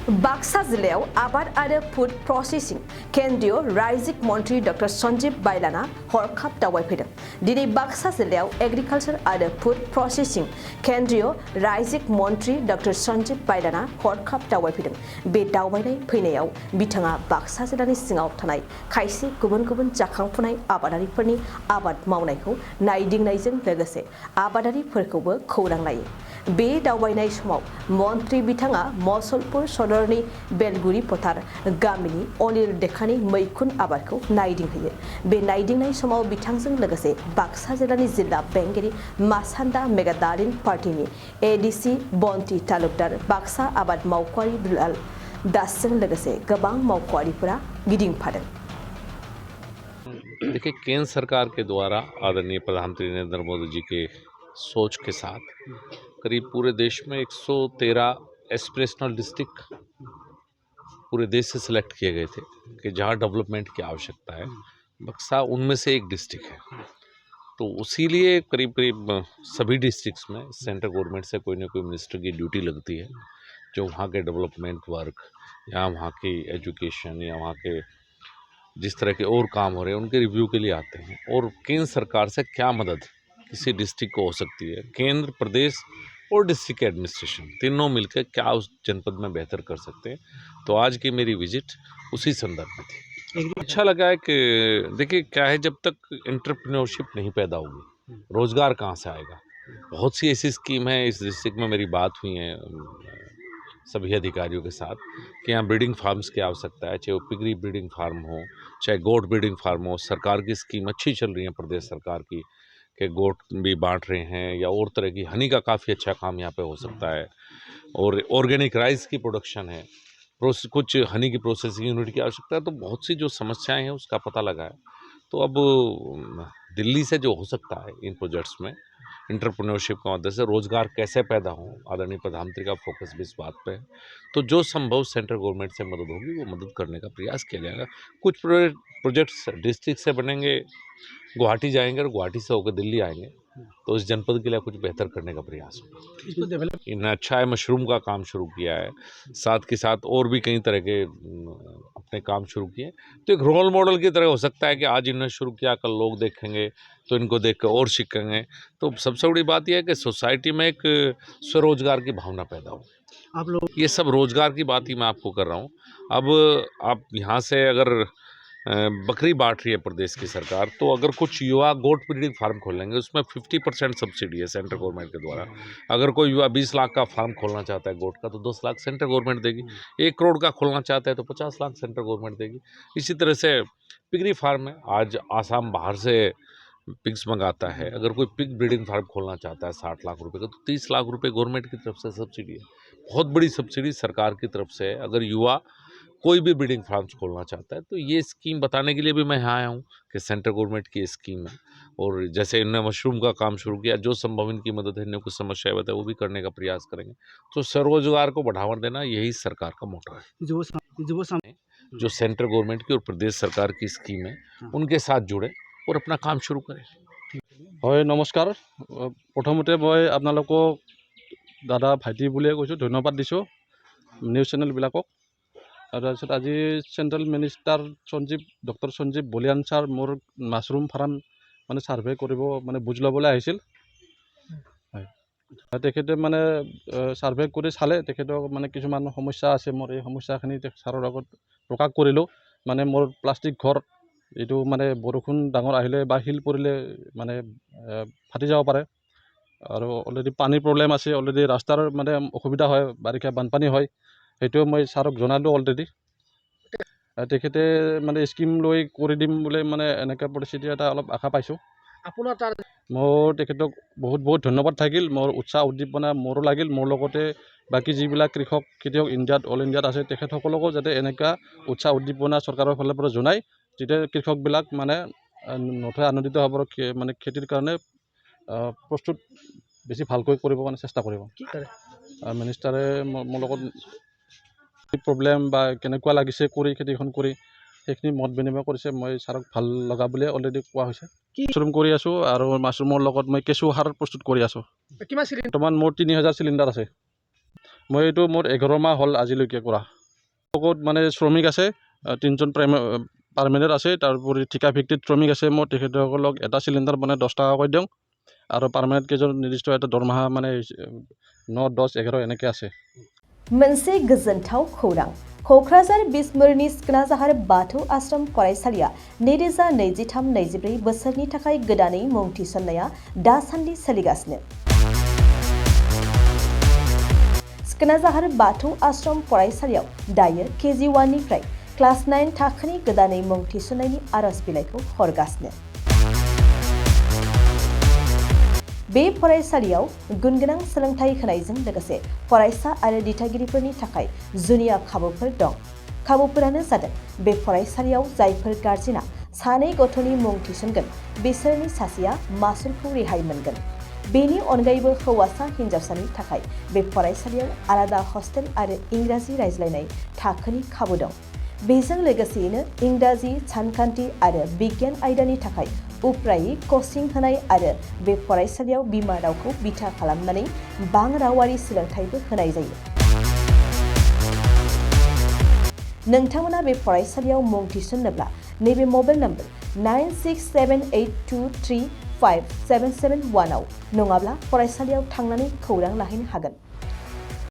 बाक्सा जिल्लायाव आबाद आरो फुड प्रसेसिं केन्द्रीय रायजिक मन्त्री डक्टर सन्जीब बाइलाना हरखाब दावबायफैदों। दिनै बाक्सा जिल्लायाव एग्रिकालचार आरो फुड प्रसेसिं केन्द्रीय रायजिक मन्त्री डक्टर सन्जीब बाइलाना हरखाब दावबायफैदों। बे दावबायनाय फैनायाव बिथाङा बाक्सा जिल्लानि सिङाव थानाय खायसे गुबुन गुबुन जाखांफुनाय आबादारिफोरनि आबाद मावनायखौ नायदिंनायजों लोगोसे आबादारिफोरखौबो खौरां लायो। बे दावबायनाय समाव मन्त्री बिथाङा मसलपुर सदरनि बेलगुरि फोथार गामिनि अनिल देखानि मैखुन आबादखौ नायदिंहैयो। बे नायदिंनाय समाव बिथांजों लोगोसे बाक्सा जिल्लानि जिल्ला बेंगिरि मासान्दा मेगादारिन पार्टीनि एडिसि बन्ति तालुकदार बाक्सा आबाद मावख'आरि दुलाल दासजों लोगोसे गोबां मावख'आरिफोरा गिदिंफादों। देखिए, केंद्र सरकार के द्वारा आदरणीय प्रधानमंत्री नरेंद्र मोदी जी के सोच के साथ करीब पूरे देश में 113 एस्पिरेशनल डिस्ट्रिक्ट पूरे देश से सिलेक्ट किए गए थे कि जहां डेवलपमेंट की आवश्यकता है। बक्सा उनमें से एक डिस्ट्रिक्ट है, तो उसीलिए करीब करीब सभी डिस्ट्रिक्ट्स में सेंट्रल गवर्नमेंट से कोई ना कोई मिनिस्टर की ड्यूटी लगती है, जो वहाँ के डेवलपमेंट वर्क या वहाँ की एजुकेशन या वहाँ के जिस तरह के और काम हो रहे हैं उनके रिव्यू के लिए आते हैं। और केंद्र सरकार से क्या मदद किसी डिस्ट्रिक्ट को हो सकती है, केंद्र, प्रदेश और डिस्ट्रिक्ट एडमिनिस्ट्रेशन तीनों मिलकर क्या उस जनपद में बेहतर कर सकते हैं। तो आज की मेरी विजिट उसी संदर्भ में थी। अच्छा लगा है कि देखिए क्या है, जब तक एंटरप्रेन्योरशिप नहीं पैदा होगी रोजगार कहाँ से आएगा। बहुत सी ऐसी स्कीम है, इस डिस्ट्रिक्ट में मेरी बात हुई है सभी अधिकारियों के साथ कि यहाँ ब्रीडिंग फार्म्स की आवश्यकता है, चाहे वो पिगरी ब्रीडिंग फार्म हो, चाहे गोट ब्रीडिंग फार्म हो। सरकार की स्कीम अच्छी चल रही है प्रदेश सरकार की कि गोट भी बांट रहे हैं, या और तरह की हनी का काफ़ी अच्छा काम यहाँ पे हो सकता है। और ऑर्गेनिक राइस की प्रोडक्शन है, कुछ हनी की प्रोसेसिंग यूनिट की आवश्यकता है। तो बहुत सी जो समस्याएं हैं उसका पता लगा है। तो अब दिल्ली से जो हो सकता है इन प्रोजेक्ट्स में एंटरप्रेन्योरशिप की मदद से रोजगार कैसे पैदा हो, आदरणीय प्रधानमंत्री का फोकस भी इस बात पे है। तो जो संभव सेंट्रल गवर्नमेंट से मदद होगी वो मदद करने का प्रयास किया जाएगा। कुछ प्रोजेक्ट्स डिस्ट्रिक्ट से बनेंगे, गुवाहाटी जाएंगे और गुवाहाटी से होकर दिल्ली आएंगे, तो इस जनपद के लिए कुछ बेहतर करने का प्रयास होगा। इन्हें अच्छा है, मशरूम का काम शुरू किया है, साथ के साथ और भी कई तरह के अपने काम शुरू किए। तो एक रोल मॉडल की तरह हो सकता है कि आज इन्होंने शुरू किया, कल लोग देखेंगे तो इनको देख कर और सीखेंगे। तो सबसे बड़ी बात यह है कि सोसाइटी में एक स्वरोजगार की भावना पैदा हो। आप लोग ये सब रोजगार की बात ही मैं आपको कर रहा हूँ। अब आप यहाँ से अगर बकरी बांट रही है प्रदेश की सरकार, तो अगर कुछ युवा गोट ब्रीडिंग फार्म खोलेंगे उसमें 50% सब्सिडी है सेंट्रल गवर्नमेंट के द्वारा। अगर कोई युवा 20 लाख का फार्म खोलना चाहता है गोट का, तो 10 लाख सेंट्रल गवर्नमेंट देगी। 1 करोड़ का खोलना चाहता है तो 50 लाख सेंट्रल गवर्नमेंट देगी। इसी तरह से पिगरी फार्म है, आज आसाम बाहर से पिग्स मंगाता है। अगर कोई पिग ब्रीडिंग फार्म खोलना चाहता है 60 लाख रुपए का, तो 30 लाख रुपए गवर्नमेंट की तरफ से सब्सिडी है। बहुत बड़ी सब्सिडी सरकार की तरफ से है। अगर युवा कोई भी ब्रीडिंग फार्म्स खोलना चाहता है तो ये स्कीम बताने के लिए भी मैं यहाँ आया हूँ कि सेंट्रल गवर्नमेंट की स्कीम है। और जैसे इन्होंने मशरूम का काम शुरू किया, जो संभव इनकी मदद है, इन्हें कुछ समस्याएं बताए वो भी करने का प्रयास करेंगे। तो स्वरोजगार को बढ़ावा देना यही सरकार का मोटो है। जो सेंट्रल गवर्नमेंट की और प्रदेश सरकार की स्कीम है उनके साथ जुड़े और अपना काम शुरू करें। হয় নমস্কাৰ। প্ৰথমতে মই আপোনালোকক দাদা ভাইটি বুলিয়ে কৈছোঁ, ধন্যবাদ দিছোঁ নিউজ চেনেলবিলাকক। আৰু তাৰপিছত আজি চেণ্ট্ৰেল মিনিষ্টাৰ ডক্টৰ সঞ্জীৱ বলিয়ান ছাৰ মোৰ মাছৰুম ফাৰ্ম মানে ছাৰ্ভে কৰিব মানে বুজ ল'বলৈ আহিছিল। হয়, তেখেতে মানে ছাৰ্ভে কৰি চালে, তেখেতক মানে কিছুমান সমস্যা আছে। মোৰ এই সমস্যাখিনি ছাৰৰ আগত প্ৰকাশ কৰিলোঁ। মানে মোৰ প্লাষ্টিক ঘৰ, এইটো মানে বৰষুণ ডাঙৰ আহিলে বা শিল পৰিলে মানে ফাটি যাব পাৰে। আৰু অলৰেডি পানীৰ প্ৰব্লেম আছে, অলৰেডি ৰাস্তাৰ মানে অসুবিধা হয়, বাৰিষা বানপানী হয়। সেইটোও মই ছাৰক জনালোঁ অলৰেডি। তেখেতে মানে স্কিম লৈ কৰি দিম বুলি মানে এনেকৈ পৰিস্থিতি এটা অলপ আশা পাইছোঁ। মোৰ তেখেতক বহুত বহুত ধন্যবাদ থাকিল। মোৰ উৎসাহ উদ্দীপনা মোৰো লাগিল। মোৰ লগতে বাকী যিবিলাক কৃষক খেতিয়ক ইণ্ডিয়াত অল ইণ্ডিয়াত আছে তেখেতসকলকো যাতে এনেকুৱা উৎসাহ উদ্দীপনা চৰকাৰৰ ফালৰ পৰা জনায়, তেতিয়া কৃষকবিলাক মানে নথৈ আনন্দিত হ'ব, মানে খেতিৰ কাৰণে প্ৰস্তুত বেছি ভালকৈ কৰিব কাৰণে চেষ্টা কৰিব। মিনিষ্টাৰে মোৰ লগত প্ৰব্লেম বা কেনেকুৱা লাগিছে কৰি খেতিখন কৰি সেইখিনি মত বিনিময় কৰিছে। মই ছাৰক ভাল লগা বুলিয়ে অলৰেডি কোৱা হৈছে। মাছৰুম কৰি আছোঁ আৰু মাছৰুমৰ লগত মই কেঁচু সাৰ প্ৰস্তুত কৰি আছোঁ। বৰ্তমান মোৰ 3000 চিলিণ্ডাৰ আছে। মই এইটো মোৰ 11 মাহ হ'ল আজিলৈকে কৰা। মানে শ্ৰমিক আছে 3জন পাৰ্মানেণ্ট আছে তাৰোপৰি ঠিকা ভিত্তিত শ্ৰমিক আছে মই তেখেতসকলক এটা চিলিণ্ডাৰ মানে 10 টকাকৈ দিওঁ আৰু পাৰ্মানেণ্ট কেইজন নিৰ্দিষ্ট এটা দৰমহা মানে 9, 10, 11 এনেকৈ আছে मोनसे गोजोनथाव खौरां क'क्राझार बिसमुरिनि सिखोनाजाहार बाथौ आश्रम फरायसालिया 2023-24 बोसोरनि थाखाय गोदानै मुं थिसननाया दासान्दि सोलिगासिनो। सिखोनाजाहार बाथौ आश्रम फरायसालियाव दायो KG1 निफ्राय क्लास 9 थाखोनि गोदानै मुं थिसननायनि आरज बिलाइखौ हरगासिनो। बे फरायसालियाव गुनगोनां सोलोंथाइ होनायजों लोगोसे फरायसा आरो दिथागिरिफोरनि थाखाय जुनिया खाबुफोर दं। खाबुफोरानो जादों बे फरायसालियाव जायफोर गार्जेना सानै गथ'नि मुं थिसनगोन बिसोरनि सासेया मासुलखौ रेहाय मोनगोन। बेनि अनगायैबो हौवासा हिन्जावसानि थाखाय बे फरायसालियाव आलादा हस्टेल आरो इंराजि रायज्लायनाय थाखोनि खाबु दं। बेजों लोगोसेयैनो इंराजि, सानखान्थि आरो बिगियान आयदानि थाखाय उफ्रायै कचिं होनाय आरो बे फरायसालियाव बिमा रावखौ बिथा खालामनानै बां रावारि सोलोंथाइबो होनाय जायो। नोंथांमोना बे फरायसालियाव मुं थिसननोब्ला नैबे मबाइल नम्बर 9678235771 आव नङाब्ला फरायसालियाव थांनानै खौरां लाहैनो हागोन।